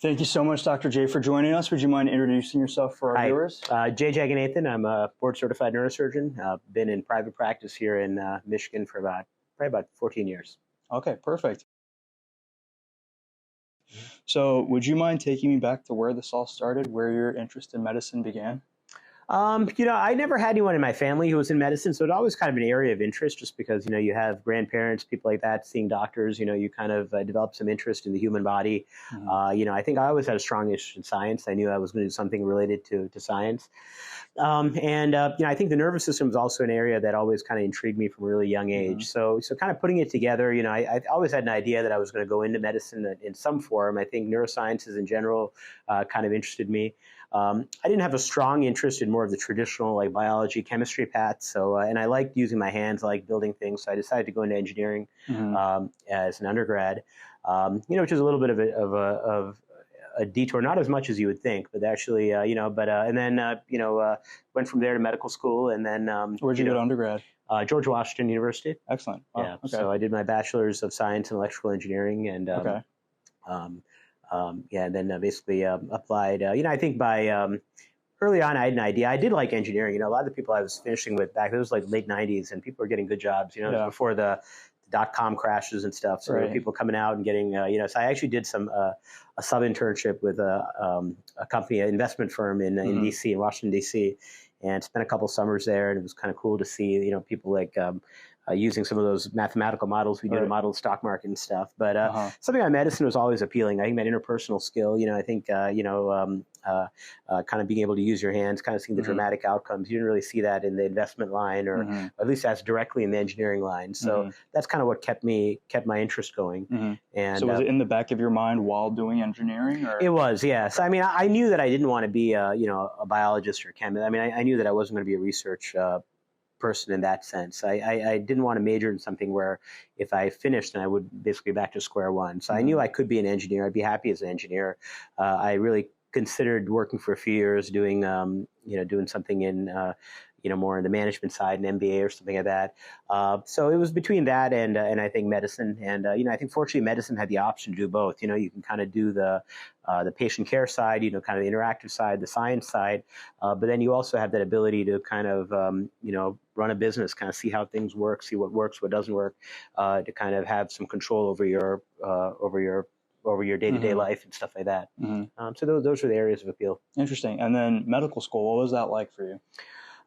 Thank you so much, Dr. J, for joining us. Would you mind introducing yourself for our viewers? Jay Jagannathan. I'm a board-certified neurosurgeon. Been in private practice here in Michigan for probably about 14 years. Okay, perfect. So would you mind taking me back to where this all started, where your interest in medicine began? I never had anyone in my family who was in medicine, so it always kind of an area of interest just because, you have grandparents, people like that, seeing doctors, you kind of develop some interest in the human body. Mm-hmm. I think I always had a strong interest in science. I knew I was going to do something related to science. I think the nervous system is also an area that always kind of intrigued me from a really young age. Mm-hmm. So kind of putting it together, I always had an idea that I was going to go into medicine in some form. I think neurosciences in general kind of interested me. I didn't have a strong interest in more of the traditional like biology, chemistry path. So, and I liked using my hands, I liked building things. So I decided to go into engineering as an undergrad, which is a little bit of a detour, not as much as you would think, but actually, and then went from there to medical school. And then where'd you go to undergrad? George Washington University. Excellent. Oh, yeah. Okay. So I did my bachelor's of science in electrical engineering, and Okay. and then basically applied. I think by early on, I had an idea. I did like engineering. A lot of the people I was finishing with back, it was like late 90s, and people were getting good jobs, it was before the dot-com crashes and stuff. So there were people coming out and getting, so I actually did some a sub-internship with a company, an investment firm in DC, in Washington, DC, and spent a couple summers there. And it was kind of cool to see, people like using some of those mathematical models we do to model the stock market and stuff. But something about medicine was always appealing. I think that interpersonal skill, I think, kind of being able to use your hands, kind of seeing the dramatic outcomes. You didn't really see that in the investment line, or at least that's directly in the engineering line. So that's kind of what kept my interest going. And so was it in the back of your mind while doing engineering? Or? It was, yes. I mean, I knew that I didn't want to be, a biologist or a chemist. I mean, I knew that I wasn't going to be a research person in that sense. I didn't want to major in something where if I finished, then I would basically be back to square one. So I knew I could be an engineer. I'd be happy as an engineer. I really considered working for a few years doing something in more in the management side, an MBA or something like that. So it was between that and I think medicine. And I think fortunately medicine had the option to do both. You can kind of do the patient care side, kind of the interactive side, the science side, but then you also have that ability to kind of run a business, kind of see how things work, see what works, what doesn't work, to kind of have some control over your day-to-day life and stuff like that. So those are the areas of appeal. Interesting. And then medical school, what was that like for you?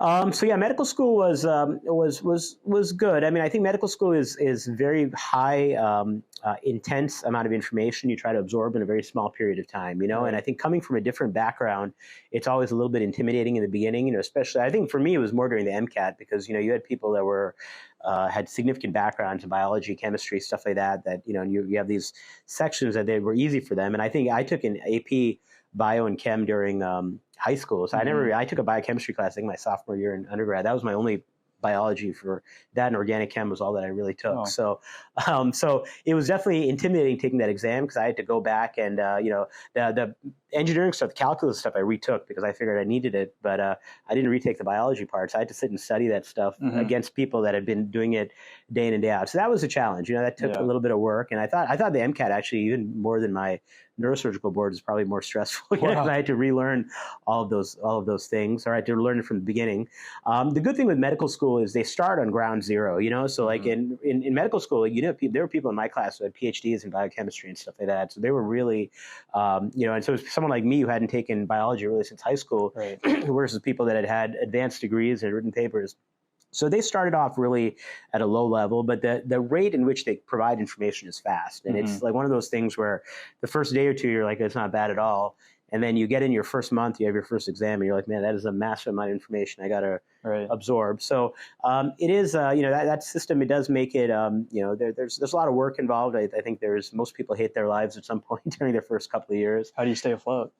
Medical school was good. I mean, I think medical school is very high, intense amount of information you try to absorb in a very small period of time, and I think coming from a different background, it's always a little bit intimidating in the beginning, especially I think for me, it was more during the MCAT because, you had people that were, had significant backgrounds in biology, chemistry, stuff like that, you have these sections that they were easy for them. And I think I took an AP bio and chem during high school. So I took a biochemistry class, I think my sophomore year in undergrad. That was my only biology for that, and organic chem was all that I really took. So it was definitely intimidating taking that exam because I had to go back and, the engineering stuff, the calculus stuff I retook because I figured I needed it, but I didn't retake the biology part. So I had to sit and study that stuff against people that had been doing it day in and day out. So that was a challenge. That took a little bit of work. And I thought the MCAT actually, even more than my neurosurgical board, is probably more stressful because I had to relearn all of those things, or I had to learn it from the beginning. The good thing with medical school is they start on ground zero, so like in medical school, there were people in my class who had PhDs in biochemistry and stuff like that. So they were really, and so someone like me who hadn't taken biology really since high school, versus people that had advanced degrees and written papers. So they started off really at a low level, but the rate in which they provide information is fast. And it's like one of those things where the first day or two, you're like, it's not bad at all. And then you get in your first month, you have your first exam, and you're like, man, that is a massive amount of information I got to absorb. So it is, that system, it does make it, there's a lot of work involved. I think most people hate their lives at some point during their first couple of years. How do you stay afloat?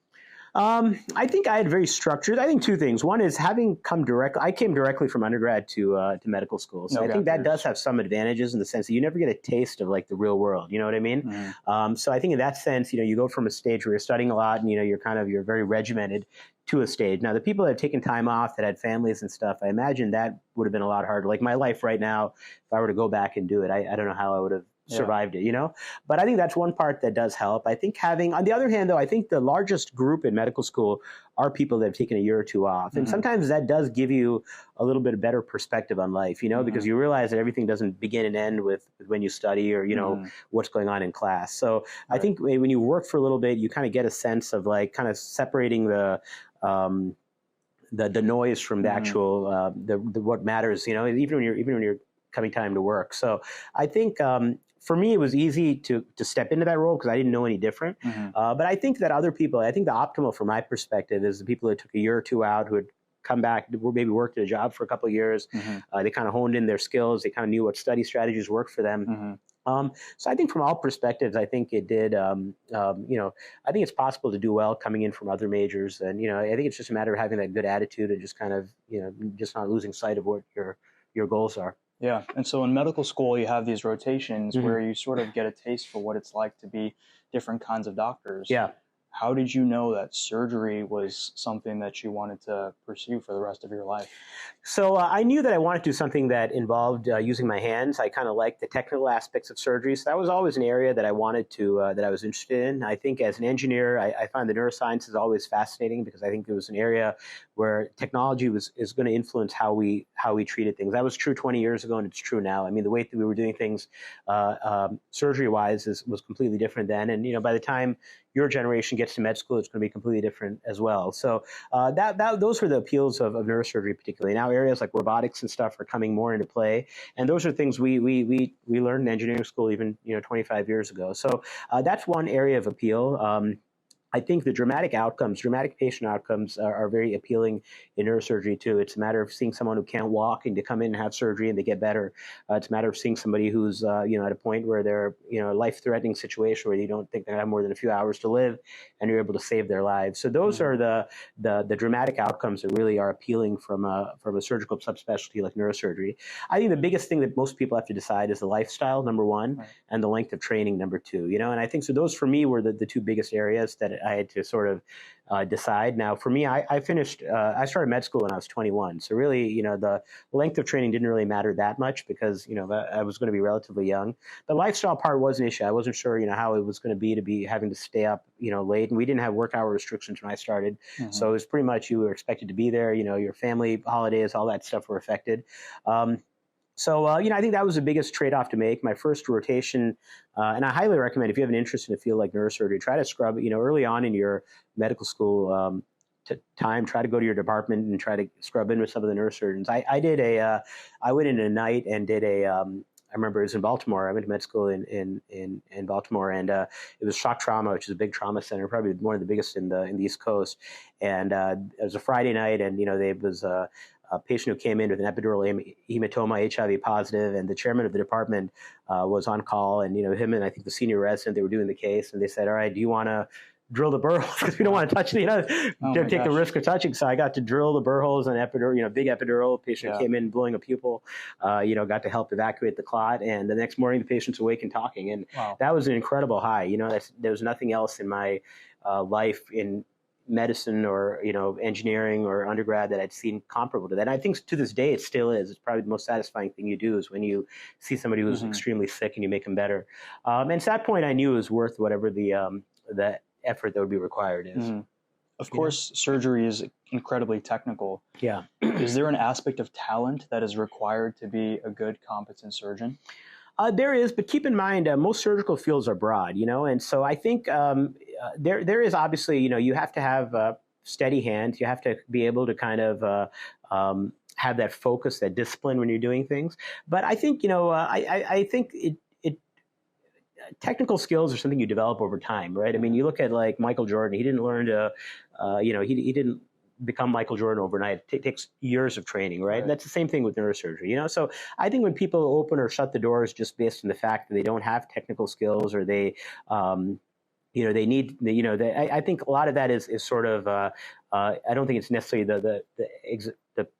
I think I had very structured. I think two things. One is I came directly from undergrad to medical school. So I think that does have some advantages in the sense that you never get a taste of like the real world. You know what I mean? So I think in that sense, you go from a stage where you're studying a lot and, you're very regimented to a stage. Now, the people that have taken time off, that had families and stuff, I imagine that would have been a lot harder. Like my life right now, if I were to go back and do it, I don't know how I would have survived it, But I think that's one part that does help. I think on the other hand, though, I think the largest group in medical school are people that have taken a year or two off. And sometimes that does give you a little bit of better perspective on life, because you realize that everything doesn't begin and end with when you study or, what's going on in class. So I think when you work for a little bit, you kind of get a sense of like kind of separating the noise from the actual, what matters, even when you're coming time to work. So I think, for me, it was easy to step into that role because I didn't know any different. But I think that other people, I think the optimal from my perspective is the people that took a year or two out who had come back, maybe worked at a job for a couple of years. They kind of honed in their skills. They kind of knew what study strategies worked for them. So I think from all perspectives, I think it did, I think it's possible to do well coming in from other majors. And, I think it's just a matter of having that good attitude and just kind of, just not losing sight of what your goals are. Yeah. And so in medical school, you have these rotations where you sort of get a taste for what it's like to be different kinds of doctors. Yeah. How did you know that surgery was something that you wanted to pursue for the rest of your life? So I knew that I wanted to do something that involved using my hands. I kind of liked the technical aspects of surgery. So that was always an area that I wanted to, that I was interested in. I think as an engineer, I find the neurosciences always fascinating because I think it was an area where technology is going to influence how we treated things. That was true 20 years ago, and it's true now. I mean, the way that we were doing things surgery-wise was completely different then. And, by the time your generation gets to med school, it's going to be completely different as well. So those were the appeals of neurosurgery particularly. Now areas like robotics and stuff are coming more into play. And those are things we learned in engineering school even 25 years ago. So that's one area of appeal. I think the dramatic patient outcomes are very appealing in neurosurgery too. It's a matter of seeing someone who can't walk and to come in and have surgery and they get better. It's a matter of seeing somebody who's, at a point where they're, a life-threatening situation where you don't think they have more than a few hours to live and you're able to save their lives. So those are the dramatic outcomes that really are appealing from a surgical subspecialty like neurosurgery. I think the biggest thing that most people have to decide is the lifestyle, number one, and the length of training, number two, and I think so those for me were the two biggest areas that I had to sort of decide. Now, for me, I started med school when I was 21. So really, the length of training didn't really matter that much because, I was going to be relatively young. The lifestyle part was an issue. I wasn't sure, how it was going to be having to stay up, late. And we didn't have work hour restrictions when I started. So it was pretty much you were expected to be there, your family, holidays, all that stuff were affected. So, I think that was the biggest trade-off to make. My first rotation, and I highly recommend if you have an interest in a field like neurosurgery, try to scrub, early on in your medical school time, try to go to your department and try to scrub in with some of the neurosurgeons. I went in a night and did I remember it was in Baltimore. I went to med school in Baltimore, and it was shock trauma, which is a big trauma center, probably one of the biggest in the East Coast. And it was a Friday night, and there was a patient who came in with an epidural hematoma, HIV positive, and the chairman of the department was on call, and him and I think the senior resident, they were doing the case, and they said, "All right, do you want to drill the burr holes because we don't want to touch the, take the risk of touching." So I got to drill the burr holes and epidural, big epidural. Patient came in blowing a pupil, got to help evacuate the clot. And the next morning, the patient's awake and talking. And that was an incredible high. There was nothing else in my life in medicine or, engineering or undergrad that I'd seen comparable to that. And I think to this day, it still is. It's probably the most satisfying thing you do is when you see somebody who's extremely sick and you make them better. And at that point, I knew it was worth whatever the effort that would be required is. Of course, surgery is incredibly technical. Yeah. Is there an aspect of talent that is required to be a good, competent surgeon? There is, but keep in mind, most surgical fields are broad, and so I think there is obviously, you have to have steady hands. You have to be able to kind of have that focus, that discipline when you're doing things. But I think, I think technical skills are something you develop over time, right? I mean, you look at like Michael Jordan. He didn't learn to, he didn't become Michael Jordan overnight. It takes years of training, right? And that's the same thing with neurosurgery, So I think when people open or shut the doors just based on the fact that they don't have technical skills or they, they need, I think a lot of that is sort of, I don't think it's necessarily the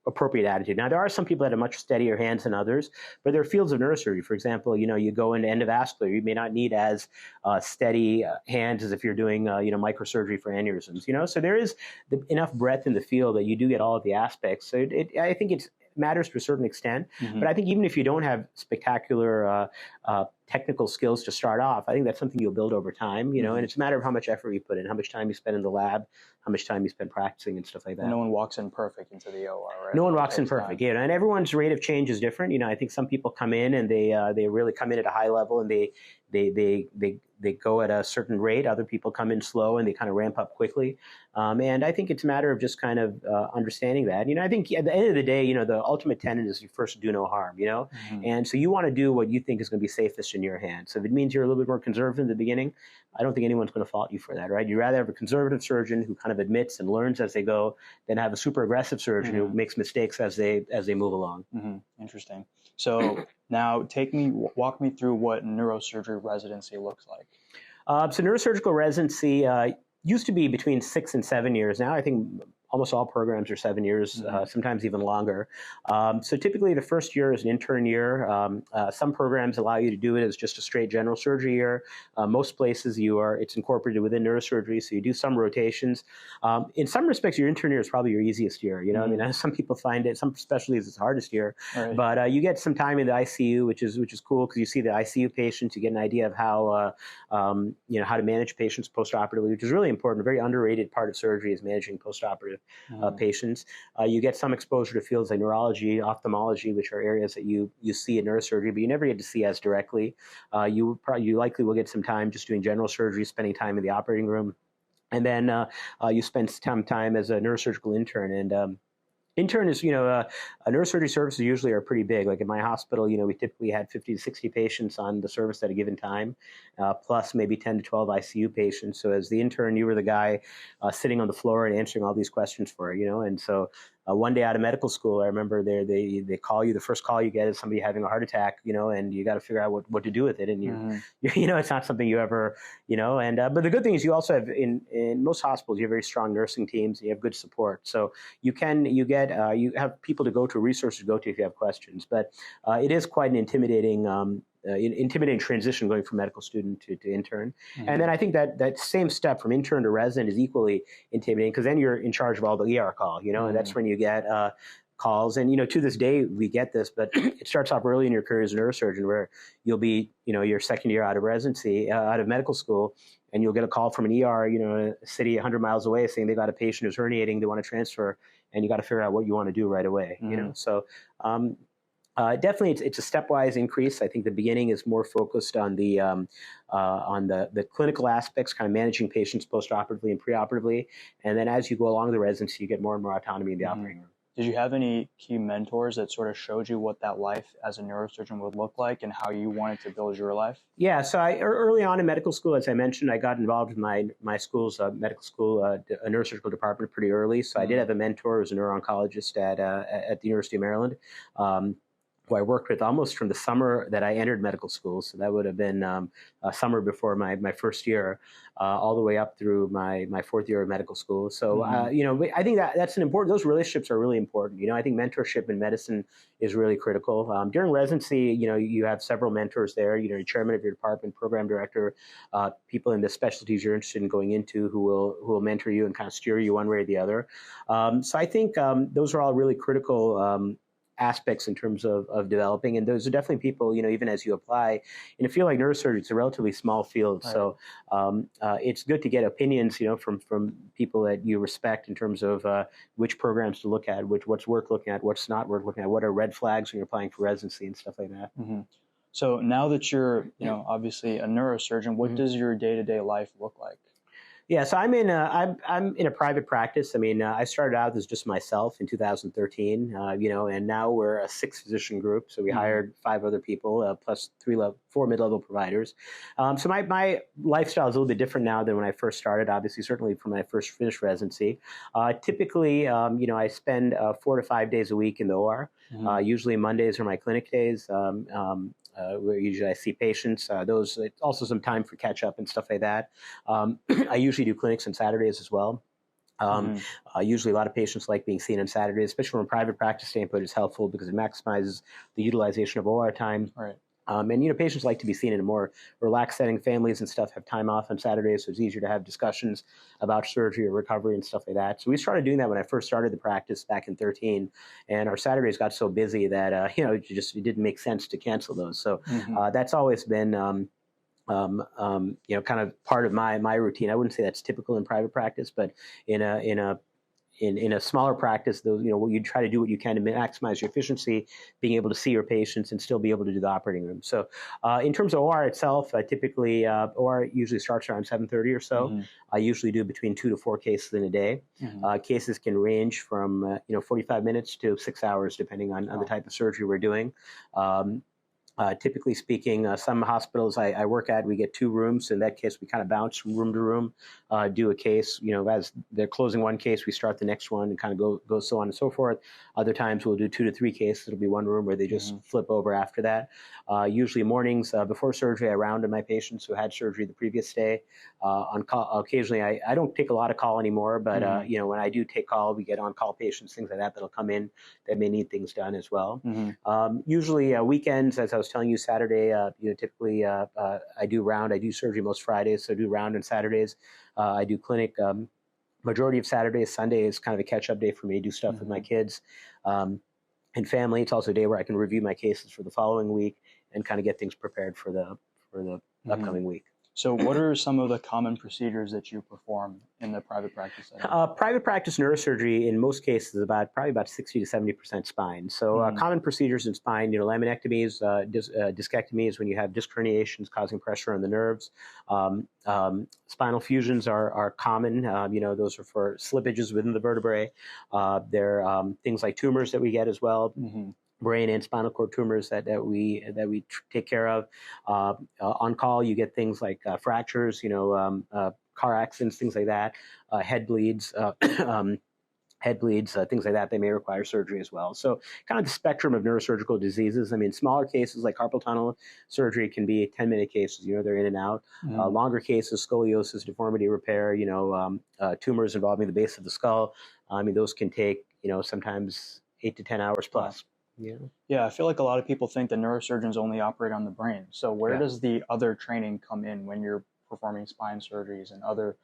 appropriate attitude. Now, there are some people that have much steadier hands than others, but there are fields of neurosurgery. For example, you go into endovascular, you may not need as steady hands as if you're doing, microsurgery for aneurysms, So there is enough breadth in the field that you do get all of the aspects. So I think it's matters to a certain extent. But I think even if you don't have spectacular technical skills to start off, I think that's something you'll build over time, you know, and it's a matter of how much effort you put in, how much time you spend in the lab, how much time you spend practicing and stuff like that. And no one walks in perfect into the OR, right? No one walks in perfect, you know, and everyone's rate of change is different. You know, I think some people come in and they really come in at a high level and they go at a certain rate. Other people come in slow and they kind of ramp up quickly. And I think it's a matter of just kind of understanding that. You know, I think at the end of the day, you know, the ultimate tenet is you first do no harm, you know? And so you want to do what you think is going to be safest in your hands. So if it means you're a little bit more conservative in the beginning, I don't think anyone's going to fault you for that, right? You'd rather have a conservative surgeon who kind of admits and learns as they go than have a super aggressive surgeon who makes mistakes as they move along. Interesting. So now walk me through what neurosurgery residency looks like. So neurosurgical residency used to be between 6 and 7 years. Now I think almost all programs are 7 years, sometimes even longer. So typically the first year is an intern year. Some programs allow you to do it as just a straight general surgery year. Most places it's incorporated within neurosurgery, so you do some rotations. In some respects, your intern year is probably your easiest year. You know, I mean, some people find it, some specialties it's the hardest year, but you get some time in the ICU, which is cool because you see the ICU patients, you get an idea of how you know, how to manage patients post-operatively, which is really important. A very underrated part of surgery is managing post-operative patients. You get some exposure to fields like neurology, ophthalmology, which are areas that you see in neurosurgery, but you never get to see as directly. You likely will get some time just doing general surgery, spending time in the operating room, and then you spend some time as a neurosurgical intern. And intern is, you know, neurosurgery services usually are pretty big. Like in my hospital, you know, we typically had 50 to 60 patients on the service at a given time, plus maybe 10 to 12 ICU patients. So as the intern, you were the guy sitting on the floor and answering all these questions for, you know, and so one day out of medical school, I remember they call you. The first call you get is somebody having a heart attack, you know, and you got to figure out what to do with it. And you know, it's not something you ever, you know. And but the good thing is you also have in most hospitals you have very strong nursing teams. And you have good support, so you have people to go to, resources to go to if you have questions. But it is quite an intimidating transition going from medical student to intern. And then I think that same step from intern to resident is equally intimidating because then you're in charge of all the ER call, you know, and that's when you get calls. And, you know, to this day we get this, but it starts off early in your career as a neurosurgeon where you'll be, you know, your second year out of residency, out of medical school, and you'll get a call from an ER, you know, a city 100 miles away saying they got a patient who's herniating, they want to transfer, and you got to figure out what you want to do right away, you know. So definitely, it's a stepwise increase. I think the beginning is more focused on the clinical aspects, kind of managing patients postoperatively and preoperatively, and then as you go along the residency, you get more and more autonomy in the operating room. Did you have any key mentors that sort of showed you what that life as a neurosurgeon would look like and how you wanted to build your life? Yeah, so early on in medical school, as I mentioned, I got involved in my school's medical school, a neurosurgical department pretty early. So I did have a mentor who was a neuro-oncologist at the University of Maryland, who I worked with almost from the summer that I entered medical school. So that would have been a summer before my first year, all the way up through my fourth year of medical school. So, you know, I think that's those relationships are really important. You know, I think mentorship in medicine is really critical. During residency, you know, you have several mentors there, you know, your chairman of your department, program director, people in the specialties you're interested in going into who will mentor you and kind of steer you one way or the other. So I think those are all really critical aspects in terms of developing, and those are definitely people, you know, even as you apply in a field like neurosurgery, it's a relatively small field, so it's good to get opinions, you know, from people that you respect in terms of which programs to look at, what's worth looking at, what's not worth looking at, what are red flags when you're applying for residency and stuff like that. So now that you're, you know, obviously a neurosurgeon, what does your day-to-day life look like? Yeah, so I'm in a private practice. I mean, I started out as just myself in 2013, you know, and now we're a 6-physician group. So we hired 5 other people, plus 4 mid-level providers. So my lifestyle is a little bit different now than when I first started, obviously, certainly from when I first finished residency. Typically, you know, I spend 4 to 5 days a week in the OR. Usually Mondays are my clinic days. Where usually I see patients. It's also some time for catch up and stuff like that. I usually do clinics on Saturdays as well. Usually a lot of patients like being seen on Saturdays, especially from a private practice standpoint. It's helpful because it maximizes the utilization of OR time. Right. And, patients like to be seen in a more relaxed setting. Families and stuff have time off on Saturdays, so it's easier to have discussions about surgery or recovery and stuff like that. So we started doing that when I first started the practice back in 2013, and our Saturdays got so busy that, it didn't make sense to cancel those. So that's always been, kind of part of my routine. I wouldn't say that's typical in private practice, but in a smaller practice, you try to do what you can to maximize your efficiency, being able to see your patients and still be able to do the operating room. So in terms of OR itself, typically OR usually starts around 7:30 or so. I usually do between 2 to 4 cases in a day. Cases can range from 45 minutes to 6 hours, depending on the type of surgery we're doing. Typically speaking, some hospitals I work at, we get 2 rooms. In that case, we kind of bounce from room to room, do a case. As they're closing one case, we start the next one and kind of go so on and so forth. Other times we'll do 2 to 3 cases. It'll be one room where they just flip over after that. Usually mornings before surgery, I round on my patients who had surgery the previous day. On call, occasionally, I don't take a lot of call anymore, but when I do take call, we get on-call patients, things like that that'll come in that may need things done as well. Usually weekends, as I was telling you, Saturday, typically I do round. I do surgery most Fridays, so I do round on Saturdays. I do clinic majority of Saturdays. Sunday is kind of a catch-up day for me. I do stuff with my kids and family. It's also a day where I can review my cases for the following week and kind of get things prepared for the upcoming week. So what are some of the common procedures that you perform in the private practice setting? Private practice neurosurgery, in most cases, is probably about 60 to 70% spine. So common procedures in spine, laminectomies, discectomies, when you have disc herniations causing pressure on the nerves. Spinal fusions are common. Those are for slippages within the vertebrae. There are things like tumors that we get as well. Brain and spinal cord tumors that we take care of. On call, you get things like fractures, car accidents, things like that, head bleeds, things like that. They may require surgery as well. So kind of the spectrum of neurosurgical diseases. I mean, smaller cases like carpal tunnel surgery can be 10-minute cases. They're in and out. Longer cases, scoliosis, deformity repair, tumors involving the base of the skull. Those can take, sometimes 8 to 10 hours plus. Yeah, I feel like a lot of people think that neurosurgeons only operate on the brain. So where does the other training come in when you're performing spine surgeries and other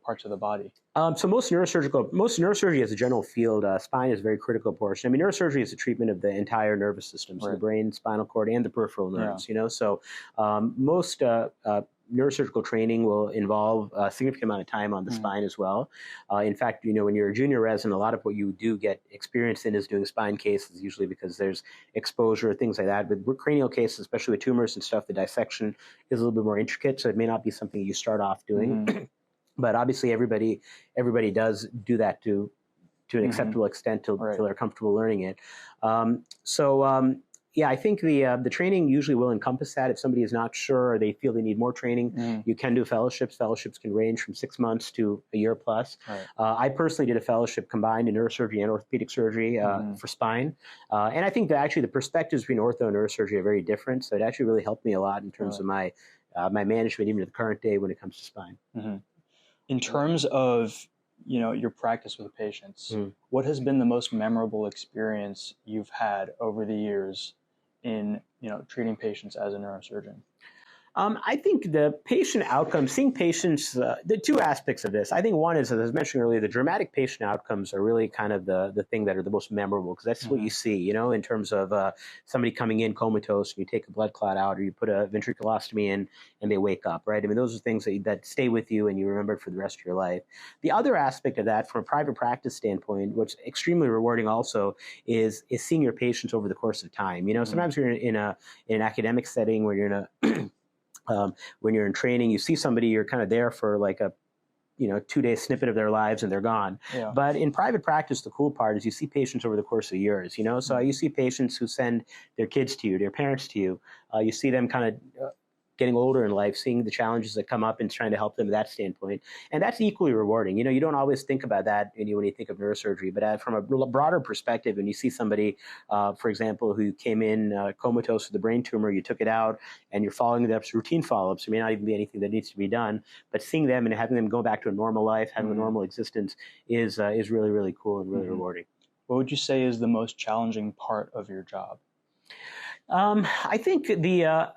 parts of the body? So most neurosurgery as a general field, spine is a very critical portion. Neurosurgery is the treatment of the entire nervous system, so the brain, spinal cord, and the peripheral nerves. So most neurosurgical training will involve a significant amount of time on the spine as well. In fact, when you're a junior resident, a lot of what you do get experience in is doing spine cases, usually because there's exposure, things like that. With cranial cases, especially with tumors and stuff, the dissection is a little bit more intricate, so it may not be something you start off doing. But obviously, everybody does do that to an acceptable extent till they're comfortable learning it. Yeah, I think the training usually will encompass that. If somebody is not sure or they feel they need more training, you can do fellowships. Fellowships can range from 6 months to a year plus. I personally did a fellowship combined in neurosurgery and orthopedic surgery for spine. And I think that actually the perspectives between ortho and neurosurgery are very different. So it actually really helped me a lot in terms of my management, even to the current day when it comes to spine. In terms of your practice with patients, what has been the most memorable experience you've had over the years in treating patients as a neurosurgeon? I think the patient outcomes, seeing patients, the 2 aspects of this. I think one is, as I was mentioning earlier, the dramatic patient outcomes are really kind of the thing that are the most memorable, because that's what you see, in terms of somebody coming in comatose and you take a blood clot out, or you put a ventriculostomy in and they wake up, right? Those are things that stay with you and you remember for the rest of your life. The other aspect of that, from a private practice standpoint, what's extremely rewarding also is seeing your patients over the course of time. Sometimes you're in an academic setting where you're in a when you're in training, you see somebody, you're kind of there for like a 2-day snippet of their lives and they're gone. But in private practice, the cool part is you see patients over the course of years. So you see patients who send their kids to you, their parents to you. You see them kind of getting older in life, seeing the challenges that come up and trying to help them from that standpoint. And that's equally rewarding. You don't always think about that when you think of neurosurgery, but from a broader perspective, when you see somebody, for example, who came in comatose with a brain tumor, you took it out and you're following the routine follow-ups. There may not even be anything that needs to be done, but seeing them and having them go back to a normal life, having a normal existence is really, really cool and really rewarding. What would you say is the most challenging part of your job? I think the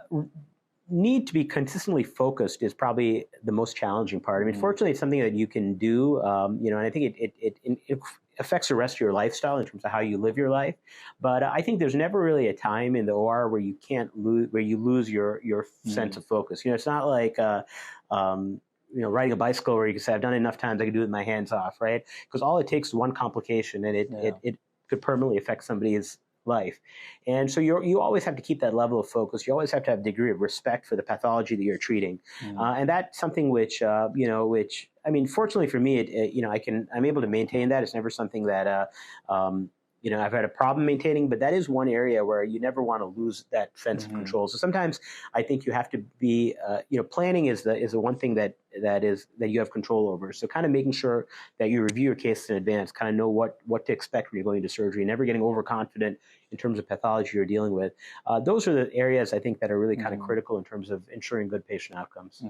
need to be consistently focused is probably the most challenging part. I mean, fortunately, it's something that you can do, and I think it affects the rest of your lifestyle in terms of how you live your life. But I think there's never really a time in the OR where you can't lose your sense of focus. It's not like riding a bicycle where you can say, I've done it enough times, I can do it with my hands off, right? Because all it takes is one complication, and it could permanently affect somebody's life. And so you always have to keep that level of focus. You always have to have a degree of respect for the pathology that you're treating. And that's something which I mean, fortunately for me, I'm able to maintain that. It's never something that, I've had a problem maintaining, but that is one area where you never want to lose that sense of control. So sometimes I think you have to be, planning is the one thing that you have control over. So kind of making sure that you review your case in advance, kind of know what to expect when you're going into surgery, never getting overconfident in terms of pathology you're dealing with. Those are the areas I think that are really kind of critical in terms of ensuring good patient outcomes.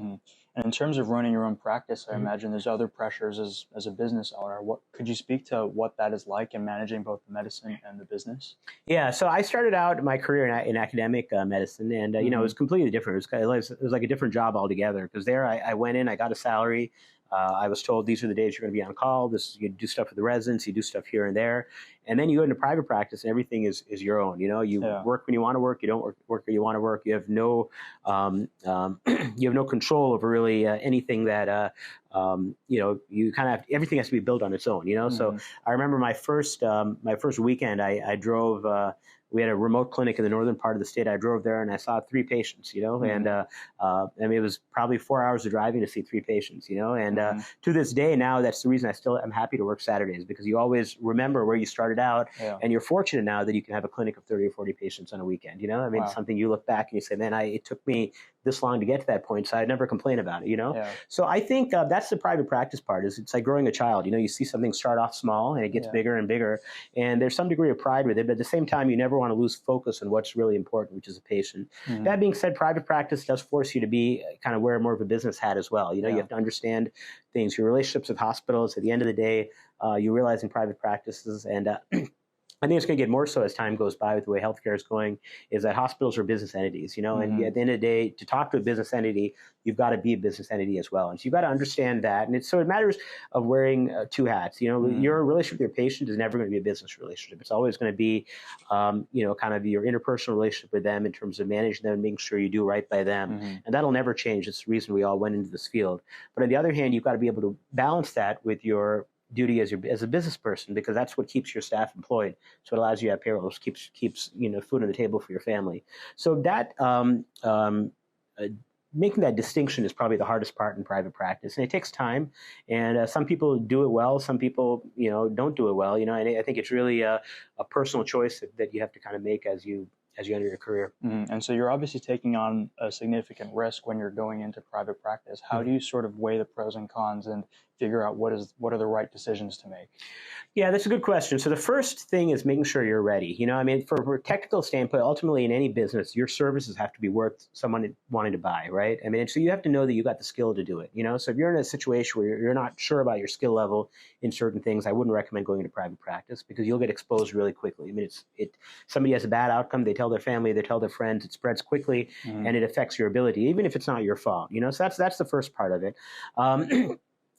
And in terms of running your own practice, I imagine there's other pressures as a business owner. What could you speak to what that is like in managing both the medicine and the business? Yeah, so I started out my career in academic medicine, and it was completely different. It was like a different job altogether, because there I went in, I got a salary. I was told these are the days you're going to be on call. You do stuff with the residents, you do stuff here and there, and then you go into private practice, and everything is your own. You work when you want to work. You don't work when you want to work. You have no control over really anything that you kind of everything has to be built on its own. So I remember my first weekend, I drove. We had a remote clinic in the northern part of the state. I drove there and I saw 3 patients, and I mean, it was probably 4 hours of driving to see 3 patients, and to this day now, that's the reason I'm happy to work Saturdays, because you always remember where you started out, and you're fortunate now that you can have a clinic of 30 or 40 patients on a weekend. I mean, it's something you look back and you say, man, it took me this long to get to that point, so I'd never complain about it, So I think that's the private practice part. It's like growing a child. You see something start off small and it gets bigger and bigger, and there's some degree of pride with it, but at the same time, you never want to lose focus on what's really important, which is a patient. That being said, private practice does force you to kind of wear more of a business hat as well. You have to understand things, your relationships with hospitals. At the end of the day, you realize in private practices, and I think it's going to get more so as time goes by with the way healthcare is going, is that hospitals are business entities, and at the end of the day, to talk to a business entity, you've got to be a business entity as well. And so you've got to understand that. And so it matters of wearing 2 hats. Your relationship with your patient is never going to be a business relationship. It's always going to be, kind of your interpersonal relationship with them in terms of managing them, making sure you do right by them. And that'll never change. It's the reason we all went into this field. But on the other hand, you've got to be able to balance that with your duty as a business person, because that's what keeps your staff employed. So it allows you to have payrolls, keeps food on the table for your family. So that making that distinction is probably the hardest part in private practice, and it takes time. And some people do it well, some people don't do it well. And I think it's really a personal choice that you have to kind of make as you enter your career. And so you're obviously taking on a significant risk when you're going into private practice. How do you sort of weigh the pros and cons and figure out what are the right decisions to make? Yeah, that's a good question. So the first thing is making sure you're ready. I mean, from a technical standpoint, ultimately in any business, your services have to be worth someone wanting to buy, right? I mean, so you have to know that you got the skill to do it. So if you're in a situation where you're not sure about your skill level in certain things, I wouldn't recommend going into private practice, because you'll get exposed really quickly. I mean, somebody has a bad outcome, they tell their family, they tell their friends, it spreads quickly, and it affects your ability, even if it's not your fault. So that's the first part of it.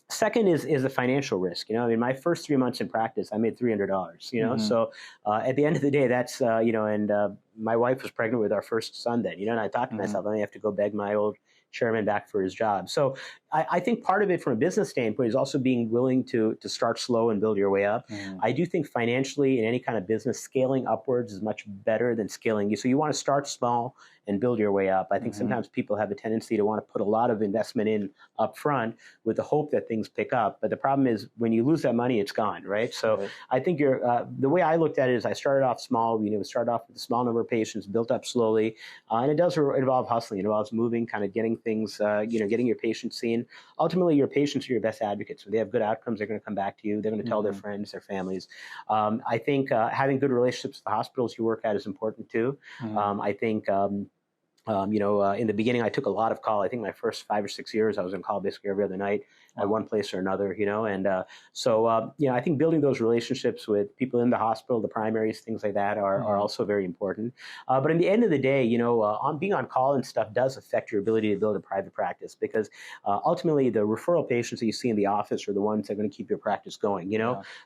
Second is the financial risk. I mean, my first 3 months in practice, I made $300. So at the end of the day, that's and my wife was pregnant with our first son then. And I thought to myself, I may have to go beg my old chairman back for his job. So I think part of it from a business standpoint is also being willing to start slow and build your way up. I do think financially in any kind of business, scaling upwards is much better than scaling. So you want to start small and build your way up. I think sometimes people have a tendency to want to put a lot of investment in up front with the hope that things pick up. But the problem is when you lose that money, it's gone, right? So I think the way I looked at it is I started off small. Started off with a small number of patients, built up slowly. And it does involve hustling. It involves moving, kind of getting things, getting your patients seen. Ultimately, your patients are your best advocates. When they have good outcomes, they're going to come back to you. They're going to tell their friends, their families. I think having good relationships with the hospitals you work at is important too. I think in the beginning, I took a lot of call. I think my first 5 or 6 years, I was on call basically every other night. at one place or another, and so I think building those relationships with people in the hospital, the primaries, things like that are also very important. But in the end of the day, on being on call and stuff does affect your ability to build a private practice, because ultimately the referral patients that you see in the office are the ones that are going to keep your practice going.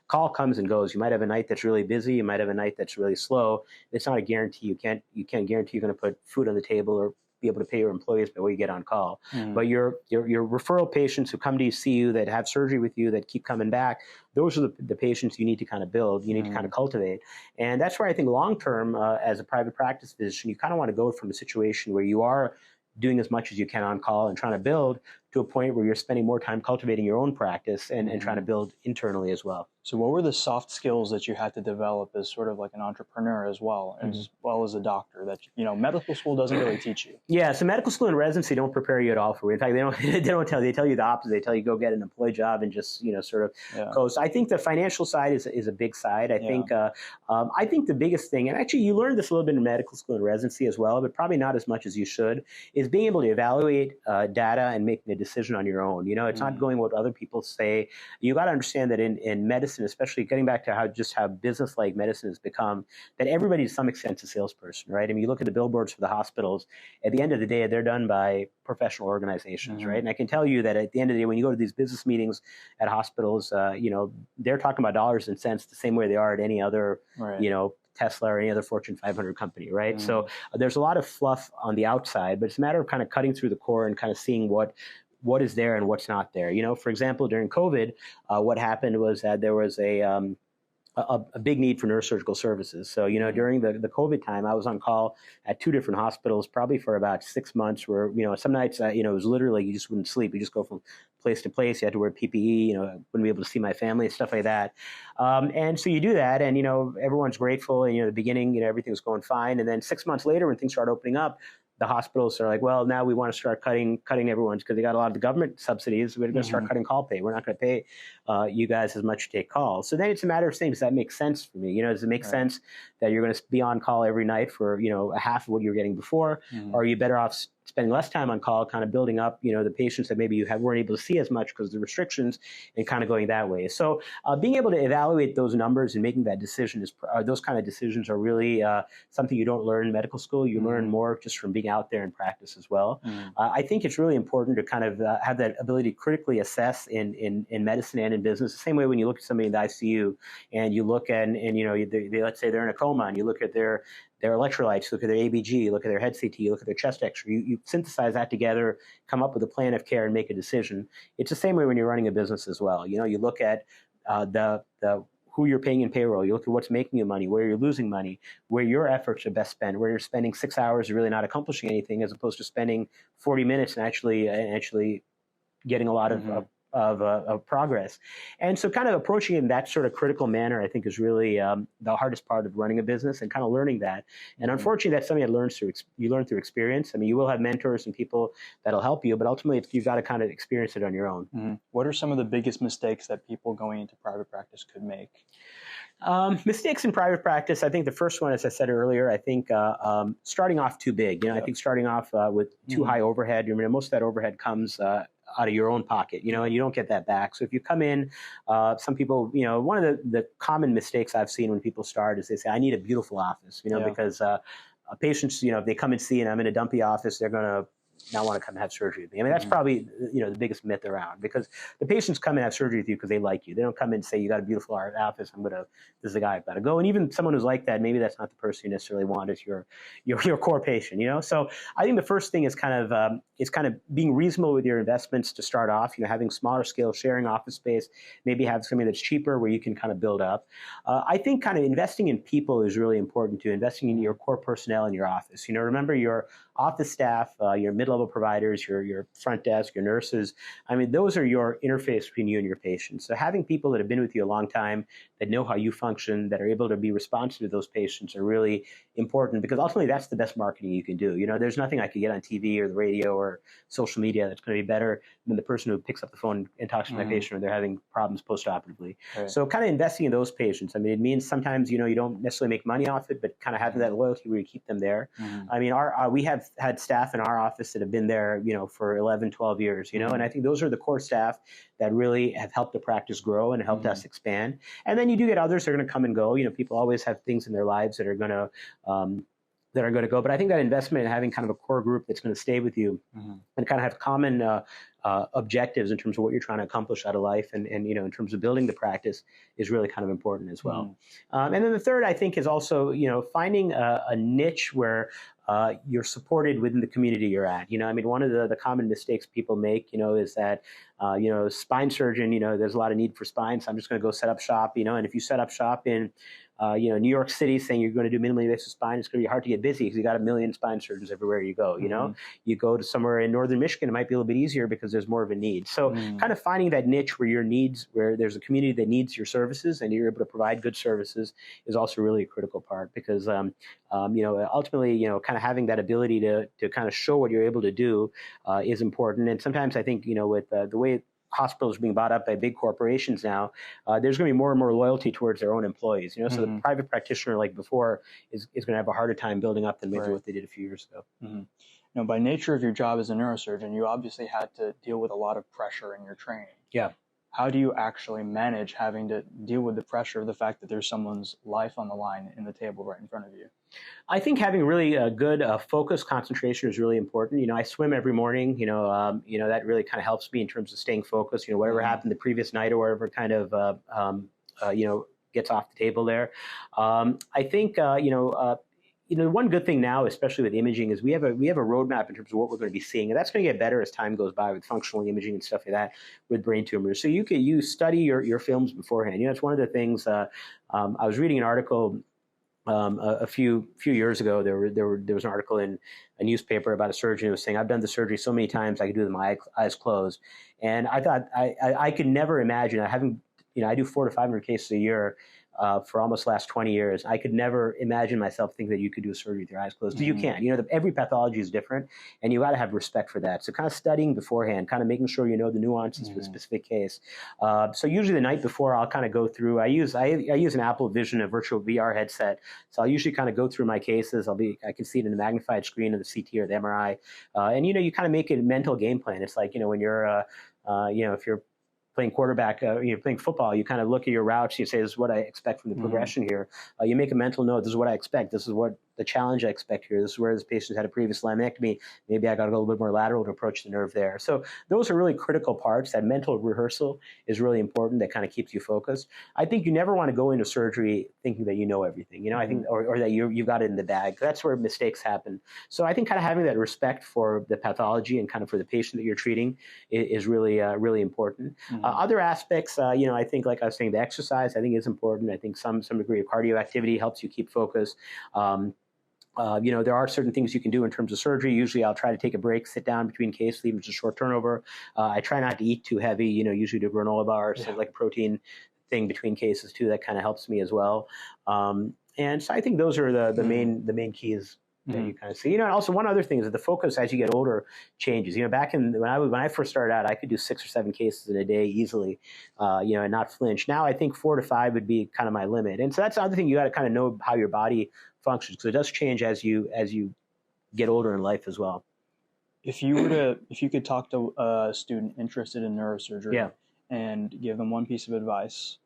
Call comes and goes. You might have a night that's really busy. You might have a night that's really slow. It's not a guarantee. You can't guarantee you're going to put food on the table or be able to pay your employees by what you get on call. But your referral patients who come to see you, that have surgery with you, that keep coming back, those are the patients you need to kind of build, you need to kind of cultivate. And that's where I think long-term, as a private practice physician, you kind of want to go from a situation where you are doing as much as you can on call and trying to build to a point where you're spending more time cultivating your own practice and trying to build internally as well. So what were the soft skills that you had to develop as sort of like an entrepreneur as well as a doctor that, medical school doesn't really teach you? Yeah, so medical school and residency don't prepare you at all for it. In fact, they tell you the opposite. They tell you go get an employee job and just, sort of go. So I think the financial side is a big side. I think the biggest thing, and actually you learned this a little bit in medical school and residency as well, but probably not as much as you should, is being able to evaluate data and making a decision on your own. It's not going what other people say. You got to understand that in medicine, especially getting back to how business-like medicine has become, that everybody to some extent is a salesperson, right? I mean, you look at the billboards for the hospitals, at the end of the day, they're done by professional organizations, right? And I can tell you that at the end of the day, when you go to these business meetings at hospitals, they're talking about dollars and cents the same way they are at any other, Tesla or any other Fortune 500 company, right? So there's a lot of fluff on the outside, but it's a matter of kind of cutting through the core and kind of seeing what is there and what's not there. For example, during COVID, what happened was that there was a big need for neurosurgical services. So, during the COVID time, I was on call at 2 different hospitals, probably for about 6 months, where, some nights, it was literally, you just wouldn't sleep. You just go from place to place. You had to wear PPE, wouldn't be able to see my family and stuff like that. And so you do that, and, everyone's grateful. And, at the beginning, everything's going fine. And then 6 months later, when things start opening up, the hospitals are like, well, now we want to start cutting everyone's, because they got a lot of the government subsidies. We're going to start cutting call pay. We're not going to pay you guys as much to take calls. So then it's a matter of saying, does that make sense for me? Does it make sense that you're going to be on call every night for, a half of what you were getting before? Or are you better off spending less time on call, kind of building up, the patients that maybe you weren't able to see as much because of the restrictions, and kind of going that way. So being able to evaluate those numbers and making that decision those kind of decisions are really something you don't learn in medical school. You learn more just from being out there in practice as well. I think it's really important to kind of have that ability to critically assess in medicine and in business. The same way when you look at somebody in the ICU and you look at, let's say they're in a coma, and you look at their electrolytes, look at their ABG, look at their head CT, look at their chest X-ray. You synthesize that together, come up with a plan of care, and make a decision. It's the same way when you're running a business as well. You look at who you're paying in payroll. You look at what's making you money, where you're losing money, where your efforts are best spent, where you're spending 6 hours really not accomplishing anything, as opposed to spending 40 minutes and actually getting a lot of progress. And so kind of approaching it in that sort of critical manner, I think, is really the hardest part of running a business, and kind of learning that. And unfortunately, that's something that you learn through experience. I mean, you will have mentors and people that'll help you, but ultimately you've got to kind of experience it on your own. What are some of the biggest mistakes that people going into private practice could make? Mistakes in private practice, I think the first one, as I said earlier, I think starting off too big. I think starting off with too high overhead. Most of that overhead comes out of your own pocket, and you don't get that back. So if you come in, some people, one of the common mistakes I've seen when people start is they say, I need a beautiful office, because patients, if they come and see and I'm in a dumpy office, they're going to not want to come have surgery with me. I mean, that's probably, the biggest myth around, because the patients come and have surgery with you because they like you. They don't come in and say, you got a beautiful office, this is the guy I've got to go. And even someone who's like that, maybe that's not the person you necessarily want as your core patient, So I think the first thing is kind of being reasonable with your investments to start off, having smaller scale, sharing office space, maybe have something that's cheaper where you can kind of build up. I think kind of investing in people is really important too, investing in your core personnel in your office. Remember your office staff, your mid-level providers, your front desk, your nurses. I mean, those are your interface between you and your patients. So having people that have been with you a long time, that know how you function, that are able to be responsive to those patients are really important, because ultimately that's the best marketing you can do. There's nothing I could get on TV or the radio or social media that's going to be better than the person who picks up the phone and talks to my patient when they're having problems post-operatively. Right. So kind of investing in those patients. I mean, it means sometimes, you don't necessarily make money off it, but kind of having that loyalty where you keep them there. I mean, we have had staff in our office that have been there, for 11, 12 years, and I think those are the core staff that really have helped the practice grow and helped us expand. And then you do get others that are going to come and go. People always have things in their lives that are going to go. But I think that investment in having kind of a core group that's going to stay with you and kind of have common objectives in terms of what you're trying to accomplish out of life and in terms of building the practice is really kind of important as well. And then the third, I think, is also, finding a niche where you're supported within the community you're at. One of the common mistakes people make, is that, spine surgeon, there's a lot of need for spine, so I'm just going to go set up shop, and if you set up shop in New York City saying you're going to do minimally invasive spine, it's going to be hard to get busy because you got a million spine surgeons everywhere you go. You go to somewhere in northern Michigan, it might be a little bit easier because there's more of a need. So kind of finding that niche where there's a community that needs your services and you're able to provide good services is also really a critical part because ultimately kind of having that ability to kind of show what you're able to do is important. And sometimes I think with the way hospitals are being bought up by big corporations now, there's going to be more and more loyalty towards their own employees. So the private practitioner like before is going to have a harder time building up than maybe what they did a few years ago. Now, by nature of your job as a neurosurgeon, you obviously had to deal with a lot of pressure in your training. Yeah. How do you actually manage having to deal with the pressure of the fact that there's someone's life on the line in the table right in front of you? I think having really a good focus concentration is really important. I swim every morning. That really kind of helps me in terms of staying focused. Whatever happened the previous night or whatever kind of gets off the table there. I think one good thing now, especially with imaging, is we have a roadmap in terms of what we're going to be seeing, and that's going to get better as time goes by with functional imaging and stuff like that with brain tumors. So you study your films beforehand. It's one of the things. I was reading an article a few years ago. There was an article in a newspaper about a surgeon who was saying, "I've done the surgery so many times I could do it with my eyes closed," and I thought I could never imagine. I do 400 to 500 cases a year. For almost the last 20 years, I could never imagine myself thinking that you could do a surgery with your eyes closed. Because you can't. Every pathology is different, and you got to have respect for that. So kind of studying beforehand, kind of making sure you know the nuances for the specific case. So usually the night before, I'll kind of go through. I use an Apple Vision, a virtual VR headset. So I'll usually kind of go through my cases. I can see it in the magnified screen of the CT or the MRI, and you kind of make a mental game plan. It's like when you're if you're playing quarterback, you're playing football, you kind of look at your routes, you say, this is what I expect from the progression here. You make a mental note, this is what I expect, this is what the challenge I expect here, this is where this patient had a previous laminectomy, maybe I got to go a little bit more lateral to approach the nerve there. So those are really critical parts. That mental rehearsal is really important. That kind of keeps you focused. I think you never want to go into surgery thinking that you know everything, I think, or that you've got it in the bag. That's where mistakes happen. So I think kind of having that respect for the pathology and kind of for the patient that you're treating is really, really important. Other aspects, I think, like I was saying, the exercise I think is important. I think some degree of cardio activity helps you keep focus. There are certain things you can do in terms of surgery. Usually I'll try to take a break, sit down between cases, even just a short turnover. I try not to eat too heavy, usually do granola bars, like a protein thing between cases too. That kind of helps me as well. And so I think those are the main keys that you kind of see. And also one other thing is that the focus as you get older changes. Back when I first started out, I could do 6 or 7 cases in a day easily, and not flinch. Now I think 4 to 5 would be kind of my limit. And so that's the other thing, you got to kind of know how your body functions, because it does change as you get older in life as well. If you could talk to a student interested in neurosurgery and give them one piece of advice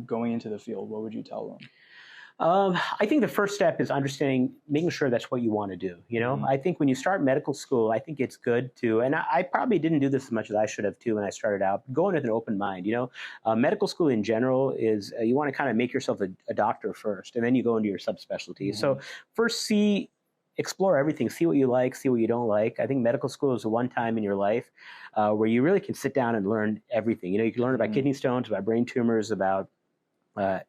going into the field, what would you tell them? I think the first step is making sure that's what you want to do. I think when you start medical school, I think it's good to, and I probably didn't do this as much as I should have too when I started out, go in with an open mind. Medical school in general is, you want to kind of make yourself a doctor first, and then you go into your subspecialty. So first explore everything, see what you like, see what you don't like. I think medical school is the one time in your life where you really can sit down and learn everything. You can learn about kidney stones, about brain tumors, about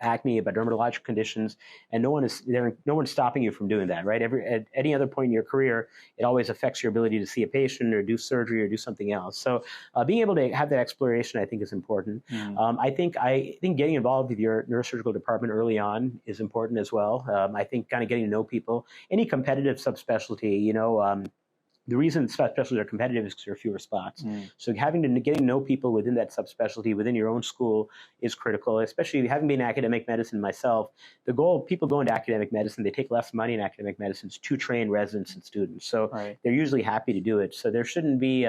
acne, about dermatological conditions, and no one's stopping you from doing that, right? At any other point in your career, it always affects your ability to see a patient or do surgery or do something else. So being able to have that exploration, I think, is important. I think getting involved with your neurosurgical department early on is important as well. I think kind of getting to know people, any competitive subspecialty, the reason subspecialties are competitive is because there are fewer spots. So getting to know people within that subspecialty, within your own school, is critical, especially having been in academic medicine myself. The goal, people go into academic medicine, they take less money in academic medicine to train residents and students. So they're usually happy to do it. So there shouldn't be,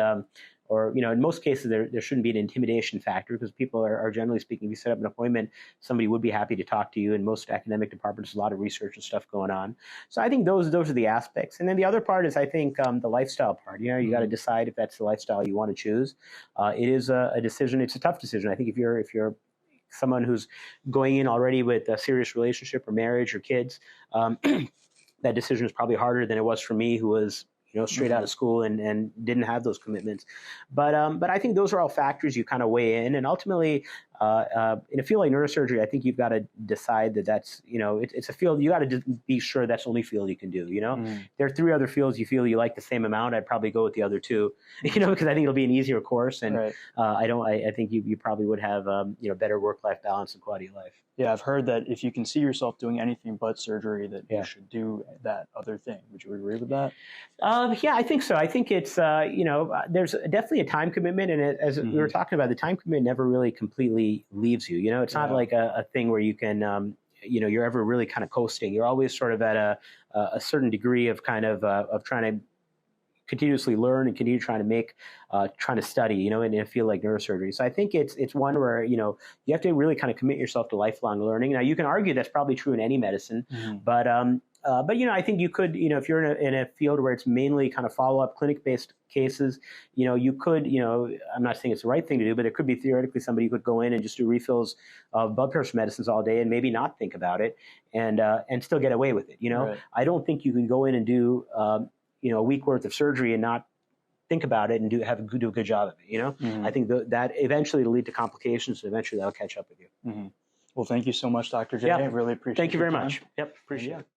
or, you know, in most cases, there shouldn't be an intimidation factor, because people are generally speaking, if you set up an appointment, somebody would be happy to talk to you. In most academic departments, a lot of research and stuff going on. So I think those are the aspects. And then the other part is, I think, the lifestyle part. You know, you got to decide if that's the lifestyle you want to choose. It is a decision. It's a tough decision. I think if you're someone who's going in already with a serious relationship or marriage or kids, that decision is probably harder than it was for me, who was, you know, straight out of school and didn't have those commitments. But I think those are all factors you kind of weigh in. And ultimately, in a field like neurosurgery, I think you've got to decide that's, you know, it's a field, you got to be sure that's the only field you can do, you know? There are 3 other fields you feel you like the same amount. I'd probably go with the other 2, you know, because I think it'll be an easier course. And I think you probably would have, you know, better work-life balance and quality of life. Yeah, I've heard that if you can see yourself doing anything but surgery, that you should do that other thing. Would you agree with that? Yeah, I think so. I think it's, you know, there's definitely a time commitment. And as we were talking about, the time commitment never really completely leaves you. You know, it's not like a thing where you can, you know, you're ever really kind of coasting. You're always sort of at a certain degree of kind of trying to continuously learn and continue trying to study, you know, in a field like neurosurgery. So I think it's one where, you know, you have to really kind of commit yourself to lifelong learning. Now, you can argue that's probably true in any medicine, but you know, I think you could, you know, if you're in a field where it's mainly kind of follow-up clinic-based cases, you know, you could, you know, I'm not saying it's the right thing to do, but it could be theoretically somebody who could go in and just do refills of blood pressure medicines all day and maybe not think about it and still get away with it. You know, I don't think you can go in and do, you know, a week worth of surgery and not think about it and do a good job of it. You know, I think that eventually will lead to complications, and eventually that'll catch up with you. Well, thank you so much, Dr. J. I really appreciate it. Thank you very much. Yep, appreciate it.